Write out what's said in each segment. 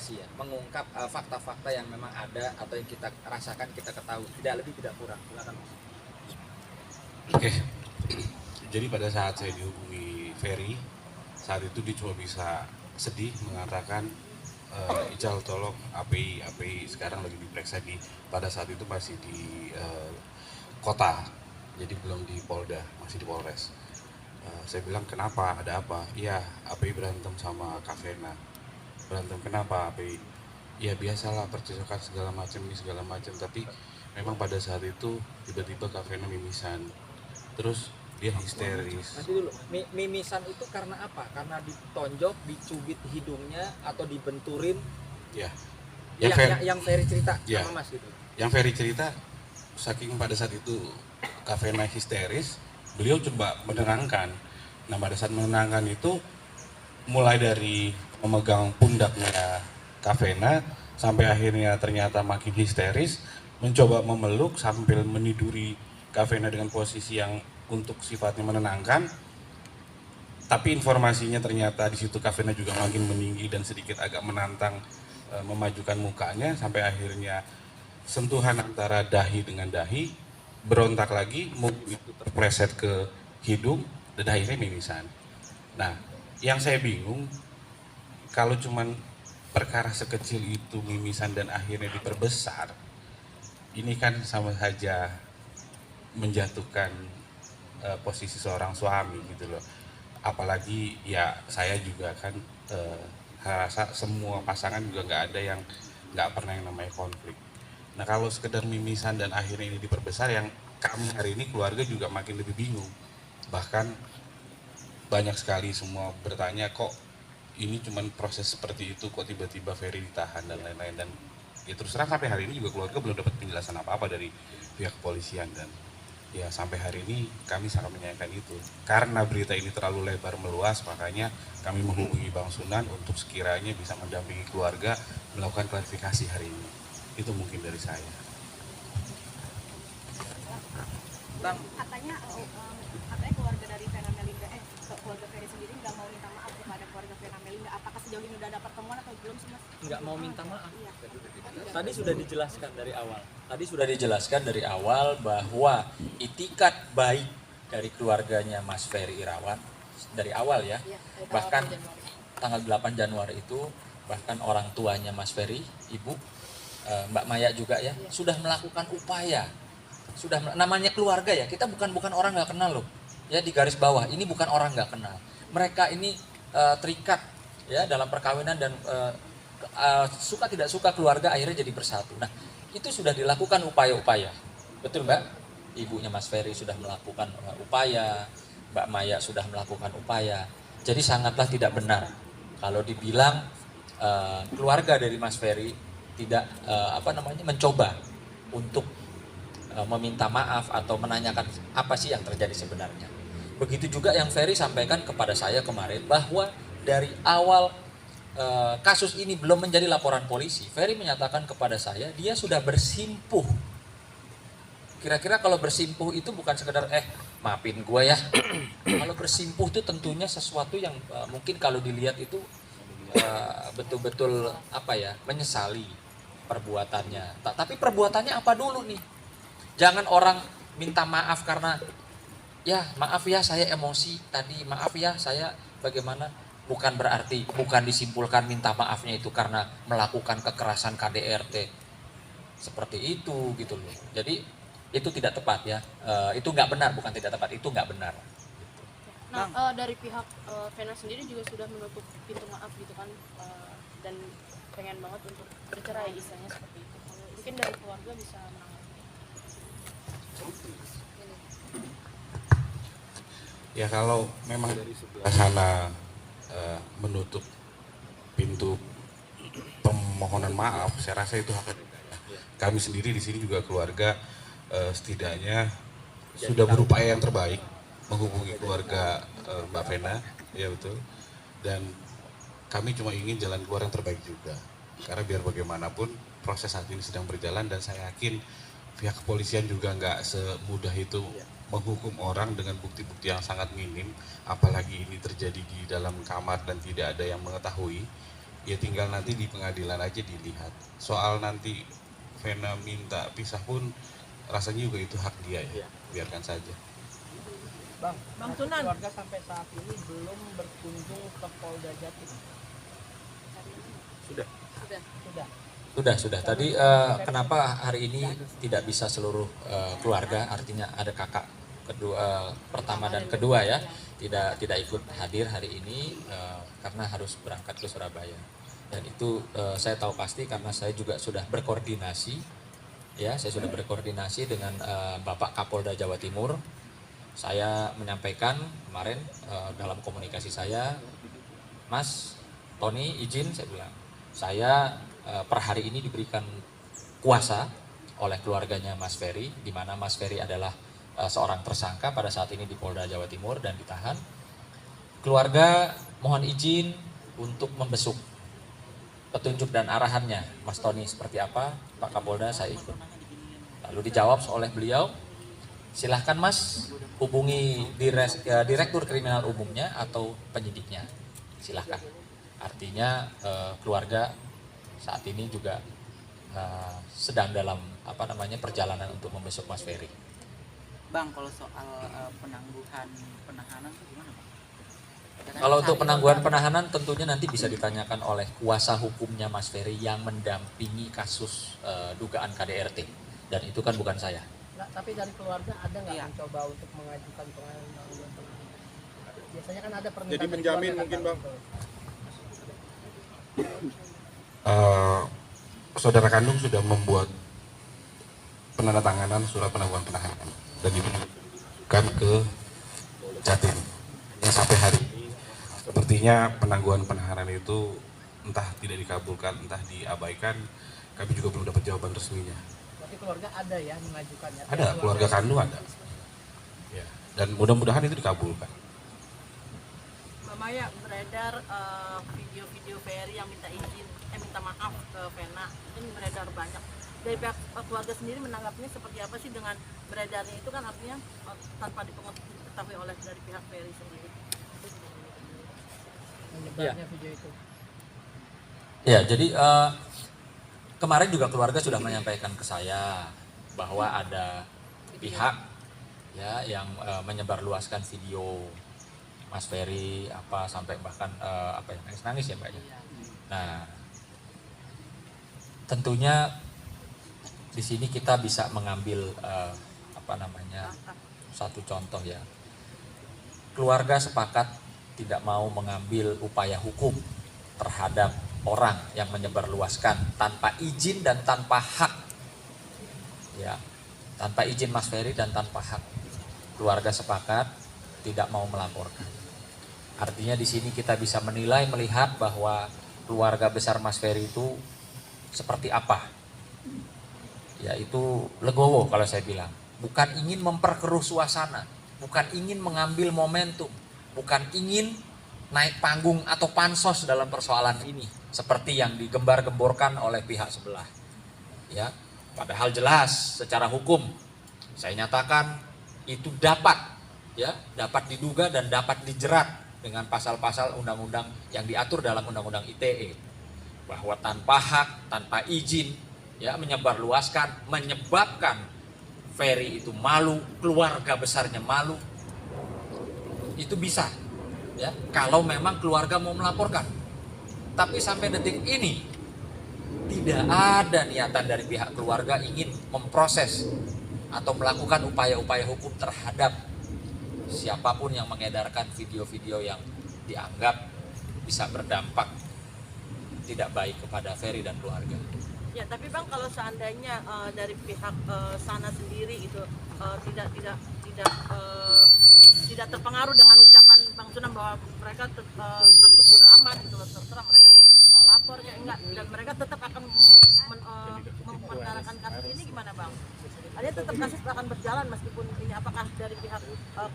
investigasi ya, mengungkap fakta-fakta yang memang ada atau yang kita rasakan, kita ketahui, tidak lebih tidak kurang. Silakan Mas. Oke, jadi pada saat saya dihubungi Ferry, saat itu dia cuma bisa sedih mengatakan Ical tolong API sekarang lagi diperiksa pada saat itu masih di kota, jadi belum di Polda, masih di Polres. Saya bilang kenapa, ada apa? Iya, API berantem sama Kavena. Berantem kenapa API? Ya biasalah percecokan segala macam ini segala macam, tapi memang pada saat itu tiba-tiba Kavena mimisan, terus dia histeris. Nanti dulu, mimisan itu karena apa? Karena ditonjok, dicubit hidungnya, atau dibenturin? Ya, yang Ferry cerita ya, sama Mas gitu. Yang Ferry cerita, saking pada saat itu Kavena histeris, beliau coba menenangkan. Nah pada saat menenangkan itu, mulai dari memegang pundaknya Kavena sampai akhirnya ternyata makin histeris, mencoba memeluk sambil meniduri Kavena dengan posisi yang untuk sifatnya menenangkan, tapi informasinya ternyata di situ Kavena juga makin meninggi dan sedikit agak menantang, memajukan mukanya sampai akhirnya sentuhan antara dahi dengan dahi, berontak lagi, mungkin itu terpleset ke hidung dan akhirnya mimisan. Nah, yang saya bingung kalau cuman perkara sekecil itu mimisan dan akhirnya diperbesar, ini kan sama saja menjatuhkan posisi seorang suami gitu loh. Apalagi ya saya juga kan rasa semua pasangan juga nggak ada yang nggak pernah yang namanya konflik. Nah kalau sekedar mimisan dan akhirnya ini diperbesar, yang kami hari ini keluarga juga makin lebih bingung. Bahkan banyak sekali semua bertanya, kok ini cuman proses seperti itu, kok tiba-tiba Ferry ditahan dan lain-lain. Dan ya terus terang sampai hari ini juga keluarga belum dapat penjelasan apa-apa dari pihak kepolisian. Dan ya sampai hari ini kami sangat menyayangkan itu. Karena berita ini terlalu lebar meluas, makanya kami menghubungi Bang Sunan untuk sekiranya bisa mendampingi keluarga melakukan klarifikasi hari ini. Itu mungkin dari saya. Bang, katanya keluarga dari Vena Melinda, keluarga Ferry sendiri nggak mau minta maaf kepada keluarga Vena Melinda. Apakah sejauh ini udah ada pertemuan atau belum sih Mas? nggak mau minta maaf. Iya. Tadi sudah dijelaskan dari awal bahwa itikat baik dari keluarganya Mas Ferry Irawan dari awal ya. Bahkan tanggal 8 Januari itu bahkan orang tuanya Mas Ferry, Ibu Mbak Maya juga ya, sudah melakukan upaya. Namanya keluarga ya, kita bukan orang nggak kenal loh. Ya di garis bawah, ini bukan orang nggak kenal. Mereka ini terikat ya dalam perkawinan dan suka tidak suka keluarga akhirnya jadi bersatu. Nah, itu sudah dilakukan upaya-upaya. Betul Mbak? Ibunya Mas Ferry sudah melakukan upaya, Mbak Maya sudah melakukan upaya. Jadi sangatlah tidak benar kalau dibilang keluarga dari Mas Ferry tidak mencoba untuk meminta maaf atau menanyakan apa sih yang terjadi sebenarnya. Begitu juga yang Ferry sampaikan kepada saya kemarin bahwa dari awal kasus ini belum menjadi laporan polisi, Ferry menyatakan kepada saya dia sudah bersimpuh. Kira-kira kalau bersimpuh itu bukan sekedar maafin gue ya. Kalau bersimpuh itu tentunya sesuatu yang mungkin kalau dilihat itu betul-betul menyesali perbuatannya. Tapi perbuatannya apa dulu nih? Jangan orang minta maaf karena ya maaf ya saya emosi tadi, maaf ya saya bagaimana. Bukan berarti, bukan disimpulkan minta maafnya itu karena melakukan kekerasan KDRT seperti itu gitu loh. Jadi itu tidak tepat ya, itu nggak benar, bukan tidak tepat, itu nggak benar. Nah dari pihak Vena sendiri juga sudah menutup pintu maaf gitu kan, dan pengen banget untuk bercerai istilahnya seperti itu. Mungkin dari keluarga bisa menanggapi. Ya kalau memang dari sebelah sana menutup pintu permohonan maaf, saya rasa itu hak mereka. Kami sendiri di sini juga keluarga setidaknya sudah berupaya yang terbaik menghubungi keluarga Mbak Vena, ya betul. Dan kami cuma ingin jalan keluar yang terbaik juga. Karena biar bagaimanapun proses saat ini sedang berjalan dan saya yakin pihak kepolisian juga nggak semudah itu menghukum orang dengan bukti-bukti yang sangat minim, apalagi ini terjadi di dalam kamar dan tidak ada yang mengetahui. ya tinggal nanti di pengadilan aja dilihat. Soal nanti Vena minta pisah pun rasanya juga itu hak dia ya, biarkan saja. Bang Tunan, keluarga sampai saat ini belum berkunjung ke Polda Jatim. Sudah. Sudah. Tadi kenapa hari ini tidak bisa seluruh keluarga, artinya ada kakak kedua, pertama dan kedua ya, tidak ikut hadir hari ini karena harus berangkat ke Surabaya. Dan itu saya tahu pasti karena saya juga sudah berkoordinasi, ya, saya sudah berkoordinasi dengan Bapak Kapolda Jawa Timur. Saya menyampaikan kemarin dalam komunikasi saya, Mas Tony izin, saya bilang, saya per hari ini diberikan kuasa oleh keluarganya Mas Ferry, di mana Mas Ferry adalah seorang tersangka pada saat ini di Polda Jawa Timur dan ditahan. Keluarga mohon izin untuk membesuk petunjuk dan arahannya Mas Tony seperti apa, Pak Kapolda saya ikut. Lalu dijawab oleh beliau, silahkan Mas hubungi Direktur Kriminal Umumnya atau penyidiknya, silahkan. Artinya keluarga saat ini juga sedang dalam perjalanan untuk membesuk Mas Ferry. Bang, kalau soal penangguhan penahanan itu gimana Bang? Kalau untuk penangguhan penahanan tentunya nanti bisa ditanyakan oleh kuasa hukumnya Mas Ferry yang mendampingi kasus dugaan KDRT, dan itu kan bukan saya. Nah, tapi dari keluarga ada nggak Iya. mencoba untuk mengajukan penangguhan penahanan? Biasanya kan ada permintaan. Jadi dari menjamin keluarga, mungkin, kan, Bang? gitu. Saudara kandung sudah membuat penandatanganan surat penangguhan penahanan dan diberikan ke Jatim. Yang sampai hari ini sepertinya penangguhan penahanan itu entah tidak dikabulkan, entah diabaikan. Kami juga belum dapat jawaban resminya. Berarti keluarga ada ya mengajukannya? Ada, keluarga kandung ada. Ya, dan mudah-mudahan itu dikabulkan. Mbak Maya, beredar video-video Ferry yang minta izin, minta maaf ke Vena, ini beredar banyak. Dari pihak keluarga sendiri menanggapinya seperti apa sih dengan beredarnya itu, kan artinya tanpa diketahui oleh dari pihak Ferry sendiri? Menyebarnya video itu. Ya, jadi kemarin juga keluarga sudah menyampaikan ke saya bahwa ada pihak ya yang menyebarluaskan video Mas Ferry sampai bahkan nangis-nangis ya Mbak. Nah, tentunya di sini kita bisa mengambil satu contoh ya. Keluarga sepakat tidak mau mengambil upaya hukum terhadap orang yang menyebarluaskan tanpa izin dan tanpa hak. Ya, tanpa izin Mas Ferry dan tanpa hak. Keluarga sepakat tidak mau melaporkan. Artinya di sini kita bisa menilai, melihat bahwa keluarga besar Mas Ferry itu seperti apa. Yaitu legowo kalau saya bilang. Bukan ingin memperkeruh suasana, bukan ingin mengambil momentum, bukan ingin naik panggung atau pansos dalam persoalan ini seperti yang digembar-gemborkan oleh pihak sebelah. Ya, padahal jelas secara hukum saya nyatakan itu dapat diduga dan dapat dijerat dengan pasal-pasal undang-undang yang diatur dalam undang-undang ITE, bahwa tanpa hak, tanpa izin menyebarluaskan, menyebabkan Ferry itu malu, keluarga besarnya malu, itu bisa ya kalau memang keluarga mau melaporkan. Tapi sampai detik ini tidak ada niatan dari pihak keluarga ingin memproses atau melakukan upaya-upaya hukum terhadap siapapun yang mengedarkan video-video yang dianggap bisa berdampak tidak baik kepada Ferry dan keluarga. Ya, tapi Bang, kalau seandainya dari pihak sana sendiri itu tidak terpengaruh dengan ucapan Bang Sunan bahwa mereka bodo amat gitu, terserah mereka mau lapor kayak enggak, dan mereka tetap akan memperkarakan kasus ini, gimana Bang? Artinya tetap kasus akan berjalan meskipun ini, apakah dari pihak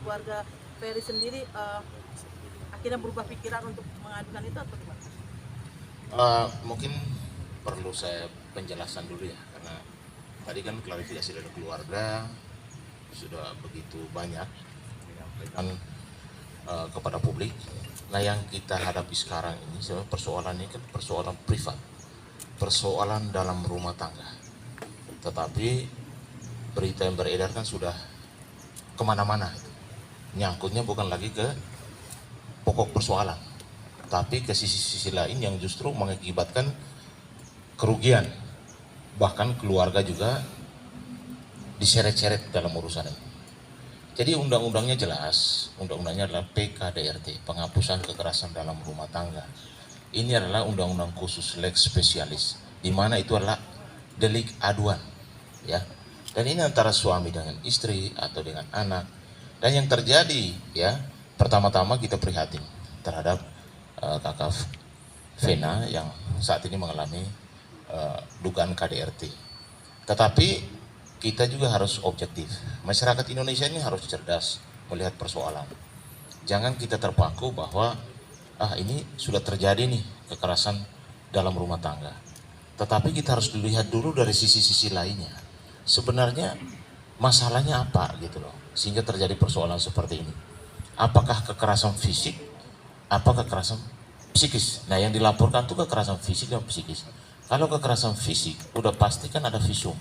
keluarga Ferry sendiri akhirnya berubah pikiran untuk mengajukan itu atau gimana? Mungkin perlu saya penjelasan dulu ya, karena tadi kan klarifikasi dari keluarga sudah begitu banyak menyampaikan kepada publik Nah yang kita hadapi sekarang ini sebenarnya persoalan ini kan persoalan privat, persoalan dalam rumah tangga. Tetapi berita yang beredar kan sudah kemana-mana. Nyangkutnya bukan lagi ke pokok persoalan, tapi ke sisi-sisi lain yang justru mengakibatkan kerugian. Bahkan keluarga juga diseret-seret dalam urusan ini. Jadi undang-undangnya jelas, undang-undangnya adalah PKDRT, penghapusan kekerasan dalam rumah tangga. Ini adalah undang-undang khusus lex spesialis, di mana itu adalah delik aduan, ya. Dan ini antara suami dengan istri atau dengan anak. Dan yang terjadi, ya, pertama-tama kita prihatin terhadap kakak Vena yang saat ini mengalami dugaan KDRT. Tetapi kita juga harus objektif. Masyarakat Indonesia ini harus cerdas melihat persoalan. Jangan kita terpaku bahwa ini sudah terjadi nih kekerasan dalam rumah tangga. Tetapi kita harus dilihat dulu dari sisi-sisi lainnya. Sebenarnya masalahnya apa gitu loh, sehingga terjadi persoalan seperti ini. Apakah kekerasan fisik, apa kekerasan psikis? Nah yang dilaporkan itu kekerasan fisik dan psikis. Kalau kekerasan fisik, udah pasti kan ada visum,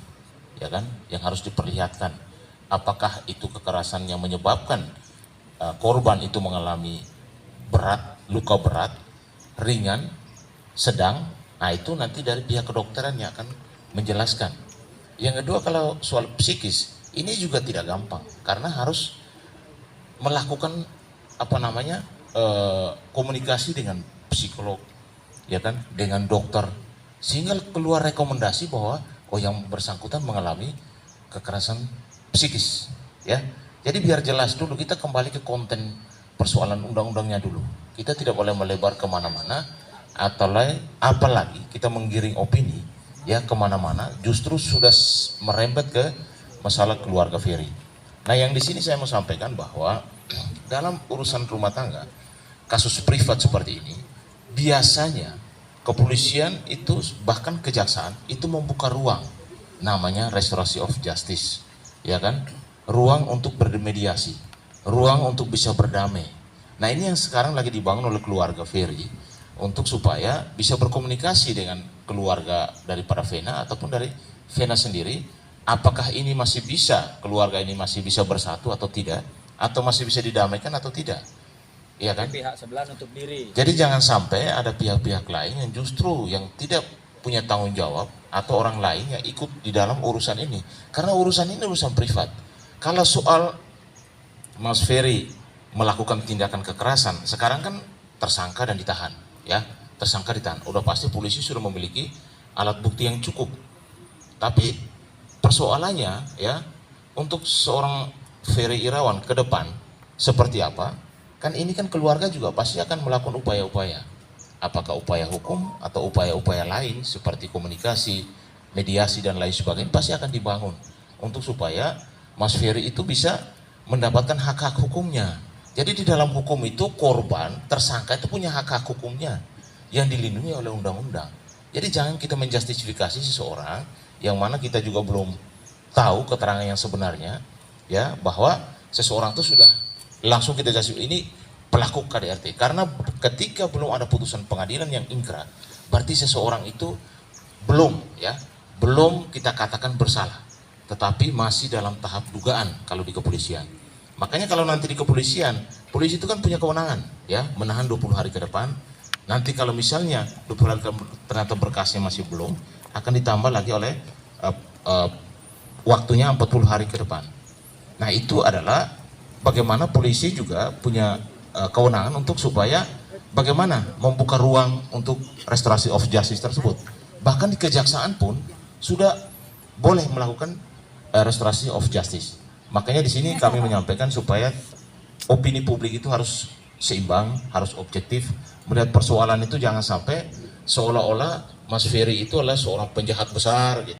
ya kan, yang harus diperlihatkan. Apakah itu kekerasan yang menyebabkan korban itu mengalami berat, luka berat, ringan, sedang? Nah itu nanti dari pihak kedokteran yang akan menjelaskan. Yang kedua, kalau soal psikis, ini juga tidak gampang karena harus melakukan komunikasi dengan psikolog, ya kan, dengan dokter, sehingga keluar rekomendasi bahwa yang bersangkutan mengalami kekerasan psikis, ya. Jadi biar jelas dulu, kita kembali ke konten persoalan undang-undangnya dulu. Kita tidak boleh melebar kemana-mana, apalagi kita menggiring opini ya kemana-mana, justru sudah merembet ke masalah keluarga Ferry. Nah yang di sini saya mau sampaikan bahwa dalam urusan rumah tangga, kasus privat seperti ini, biasanya kepolisian itu bahkan kejaksaan itu membuka ruang, namanya restoration of justice, ya kan, ruang untuk bermediasi, ruang untuk bisa berdamai. Nah ini yang sekarang lagi dibangun oleh keluarga Ferry untuk supaya bisa berkomunikasi dengan keluarga daripada Vena ataupun dari Vena sendiri, apakah ini masih bisa, keluarga ini masih bisa bersatu atau tidak, atau masih bisa didamaikan atau tidak, ya kan? Pihak sebelah nutup diri. Jadi jangan sampai ada pihak-pihak lain yang justru yang tidak punya tanggung jawab atau orang lain yang ikut di dalam urusan ini, karena urusan ini urusan privat. Kalau soal Mas Ferry melakukan tindakan kekerasan, sekarang kan tersangka dan ditahan, ya, tersangka ditahan. Udah pasti polisi sudah memiliki alat bukti yang cukup. Tapi persoalannya, ya, untuk seorang Ferry Irawan ke depan seperti apa? Kan ini kan keluarga juga pasti akan melakukan upaya-upaya. Apakah upaya hukum atau upaya-upaya lain seperti komunikasi, mediasi dan lain sebagainya pasti akan dibangun untuk supaya Mas Ferry itu bisa mendapatkan hak-hak hukumnya. Jadi di dalam hukum itu korban, tersangka itu punya hak-hak hukumnya yang dilindungi oleh undang-undang. Jadi jangan kita menjustifikasi seseorang yang mana kita juga belum tahu keterangan yang sebenarnya, ya, bahwa seseorang itu sudah langsung kita justifikasi ini pelaku KDRT. Karena ketika belum ada putusan pengadilan yang ingkrah, berarti seseorang itu belum kita katakan bersalah, tetapi masih dalam tahap dugaan kalau di kepolisian. Makanya kalau nanti di kepolisian, polisi itu kan punya kewenangan, ya, menahan 20 hari ke depan. Nanti kalau misalnya 20 hari ternyata berkasnya masih belum, akan ditambah lagi oleh waktunya 40 hari ke depan. Nah itu adalah bagaimana polisi juga punya kewenangan untuk supaya bagaimana membuka ruang untuk restoration of justice tersebut. Bahkan di kejaksaan pun sudah boleh melakukan restoration of justice. Makanya di sini kami menyampaikan supaya opini publik itu harus seimbang, harus objektif melihat persoalan itu, jangan sampai seolah-olah Mas Ferry itu adalah seorang penjahat besar gitu.